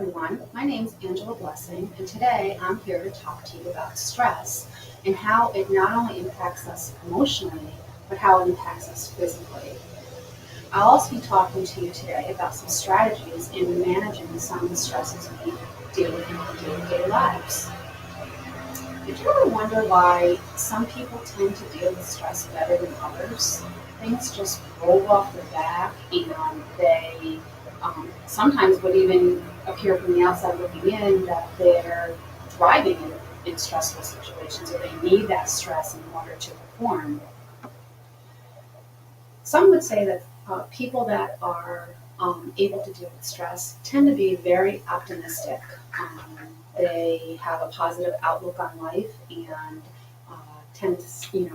everyone. My name is Angela Blessing, and today I'm here to talk to you about stress and how it not only impacts us emotionally, but how it impacts us physically. I'll also be talking to you today about some strategies in managing some of the stresses we deal with in our day-to-day lives. Did you ever wonder why some people tend to deal with stress better than others? Things just roll off their back and they sometimes would even appear from the outside looking in that they're thriving in stressful situations or they need that stress in order to perform. Some would say that people that are able to deal with stress tend to be very optimistic. Um, they have a positive outlook on life and uh, tend to, see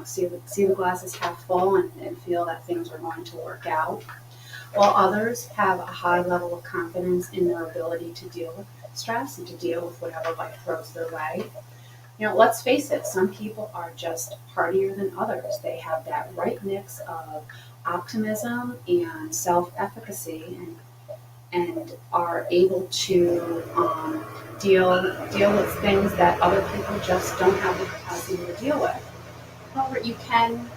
the glass as half full and feel that things are going to work out. While others have a high level of confidence in their ability to deal with stress and to deal with whatever life throws their way. Let's face it, some people are just hardier than others. They have that right mix of optimism and self-efficacy and are able to deal with things that other people just don't have the capacity to deal with. However, you can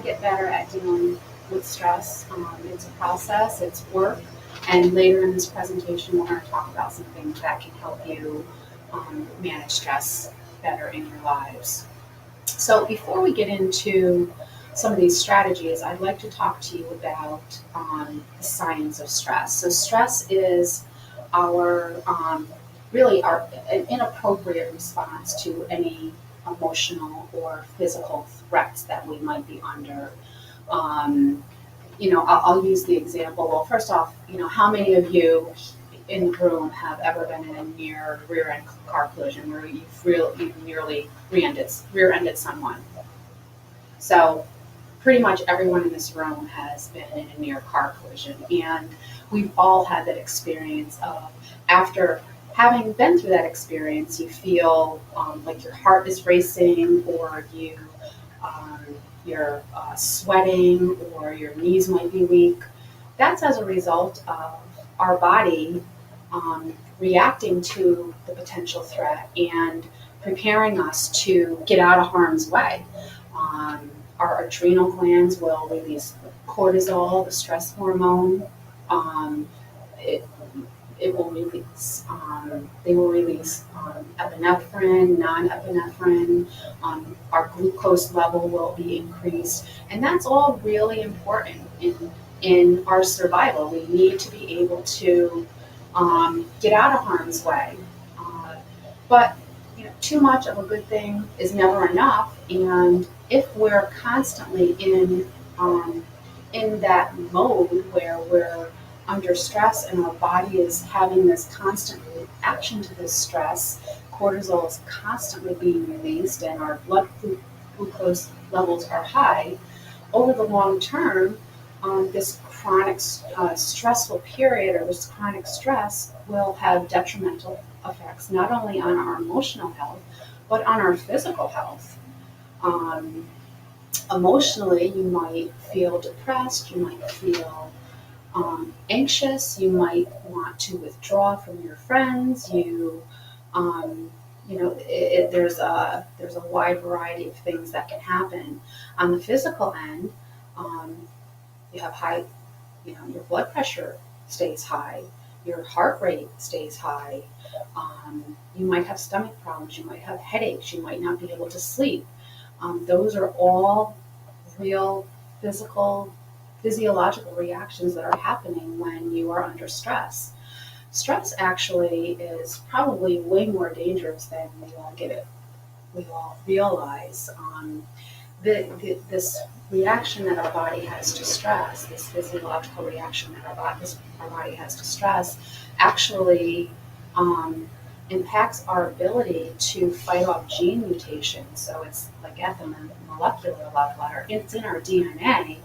get better at dealing with stress. It's a process, it's work, and later in this presentation, we're going to talk about some things that can help you manage stress better in your lives. So before we get into some of these strategies, I'd like to talk to you about the science of stress. So stress is our really our an inappropriate response to any emotional or physical threats that we might be under. Um, I'll use the example. Well, first off, how many of you in the room have ever been in a near rear-end car collision where you've nearly rear-ended someone? So pretty much everyone in this room has been in a near car collision, and we've all had that experience of after having been through that experience, you feel like your heart is racing, or um, you're sweating, or your knees might be weak. That's as a result of our body reacting to the potential threat and preparing us to get out of harm's way. Um, our adrenal glands will release cortisol, the stress hormone. Um, it, it will release, they will release epinephrine, non-epinephrine. Our glucose level will be increased, and that's all really important in our survival. We need to be able to get out of harm's way. But too much of a good thing is never enough, and if we're constantly in that mode where we're under stress and our body is having this constant reaction to this stress, cortisol is constantly being released, and our glucose levels are high. Over the long term, this chronic stressful period or this chronic stress will have detrimental effects not only on our emotional health, but on our physical health. Um, Emotionally, you might feel depressed, you might feel anxious, you might want to withdraw from your friends, um, there's a wide variety of things that can happen. On the physical end, um, you have high, your blood pressure stays high, your heart rate stays high, you might have stomach problems, you might have headaches, you might not be able to sleep. Those are all real physiological reactions that are happening when you are under stress. Stress actually is probably way more dangerous than we all realize. This reaction that our body has to stress, this physiological reaction that our body has to stress, actually um, impacts our ability to fight off gene mutations. So it's like at the molecular level, it's in our DNA,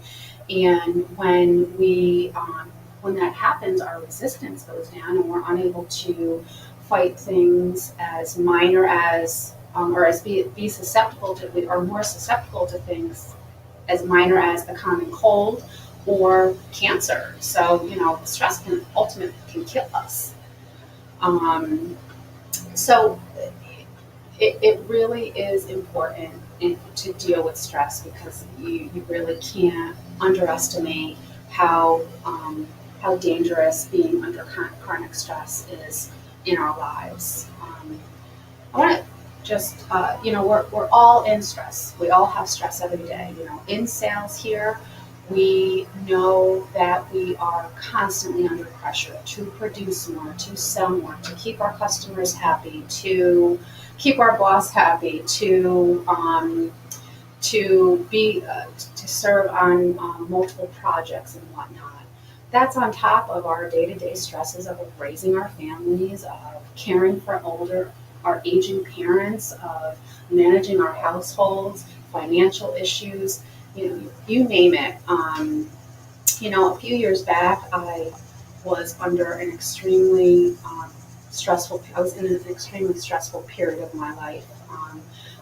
and when that happens, our resistance goes down, and we're unable to fight things as minor as or as be susceptible to, we are more susceptible to things as minor as the common cold or cancer. So stress can ultimately kill us. Um, so it really is important to deal with stress because you really can't underestimate how dangerous being under chronic stress is in our lives. I want to just, we're all in stress. We all have stress every day. In sales here, we know that we are constantly under pressure to produce more, to sell more, to keep our customers happy, to keep our boss happy, to serve on multiple projects and whatnot. That's on top of our day-to-day stresses of raising our families, of caring for our aging parents, of managing our households, financial issues, you name it. A few years back, I was under an extremely stressful. I was in an extremely stressful period of my life.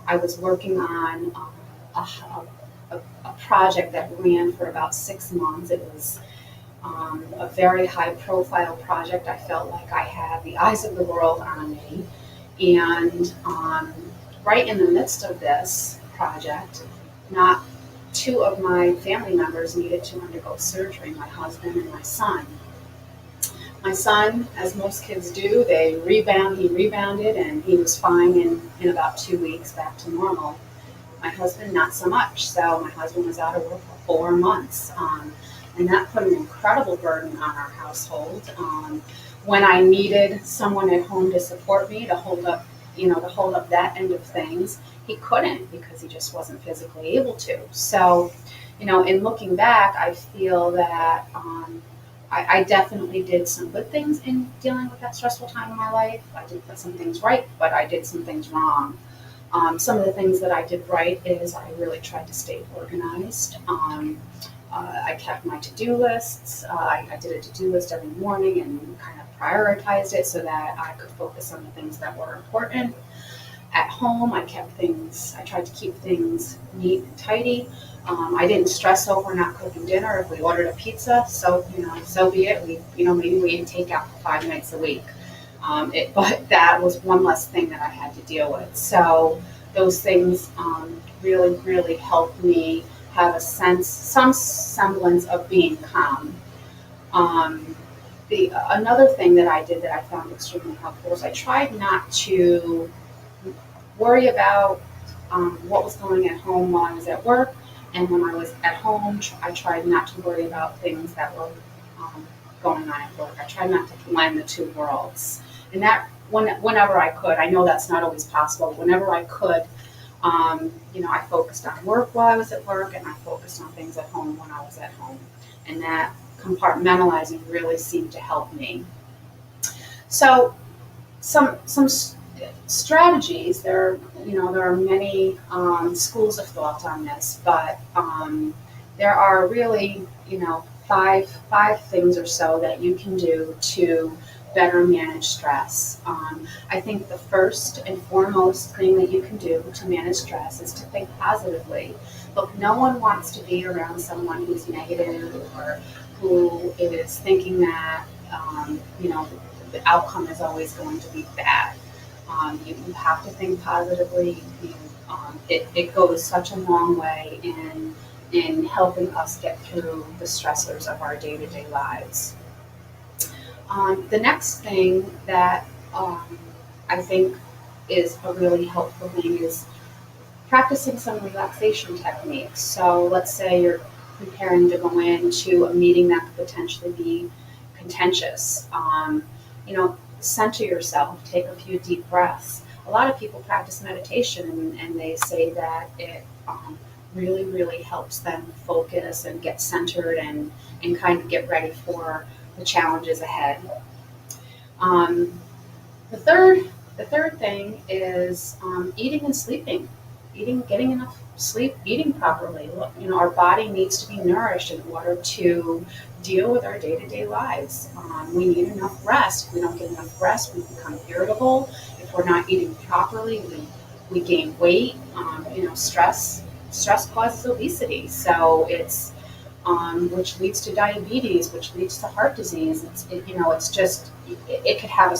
I was working on a project that ran for about 6 months. It was a very high-profile project. I felt like I had the eyes of the world on me, and right in the midst of this project, not two of my family members needed to undergo surgery, my husband and my son. My son, as most kids do, he rebounded and he was fine in about 2 weeks, back to normal. My husband, not so much. So my husband was out of work for 4 months. And that put an incredible burden on our household. When I needed someone at home to support me, to hold up that end of things, he couldn't because he just wasn't physically able to. So, in looking back, I feel that I definitely did some good things in dealing with that stressful time in my life. I did put some things right, but I did some things wrong. Some of the things that I did right is I really tried to stay organized. I kept my to-do lists. I did a to-do list every morning and kind of prioritized it so that I could focus on the things that were important. At home, I tried to keep things neat and tidy. I didn't stress over not cooking dinner. If we ordered a pizza, so be it. Maybe we ate takeout for 5 nights a week. But that was one less thing that I had to deal with. So those things really, really helped me have some semblance of being calm. Another thing that I did that I found extremely helpful was I tried not to worry about what was going at home while I was at work, and when I was at home, I tried not to worry about things that were going on at work. I tried not to blend the two worlds, and that whenever I could. I know that's not always possible. Whenever I could, I focused on work while I was at work, and I focused on things at home when I was at home, and that compartmentalizing really seemed to help me. So, some strategies. There are many schools of thought on this, but there are really five things or so that you can do to better manage stress. I think the first and foremost thing that you can do to manage stress is to think positively. Look, no one wants to be around someone who's negative or who is thinking that the outcome is always going to be bad. You have to think positively. It goes such a long way in helping us get through the stressors of our day-to-day lives. The next thing that I think is a really helpful thing is practicing some relaxation techniques. So let's say you're preparing to go into a meeting that could potentially be contentious. Center yourself, take a few deep breaths. A lot of people practice meditation and they say that it really, really helps them focus and get centered and kind of get ready for the challenges ahead. The third thing is eating and sleeping. Getting enough sleep, eating properly. Look, our body needs to be nourished in order to deal with our day-to-day lives. We need enough rest. If we don't get enough rest, we become irritable. If we're not eating properly, we gain weight. Stress causes obesity, so it's which leads to diabetes, which leads to heart disease. It could have a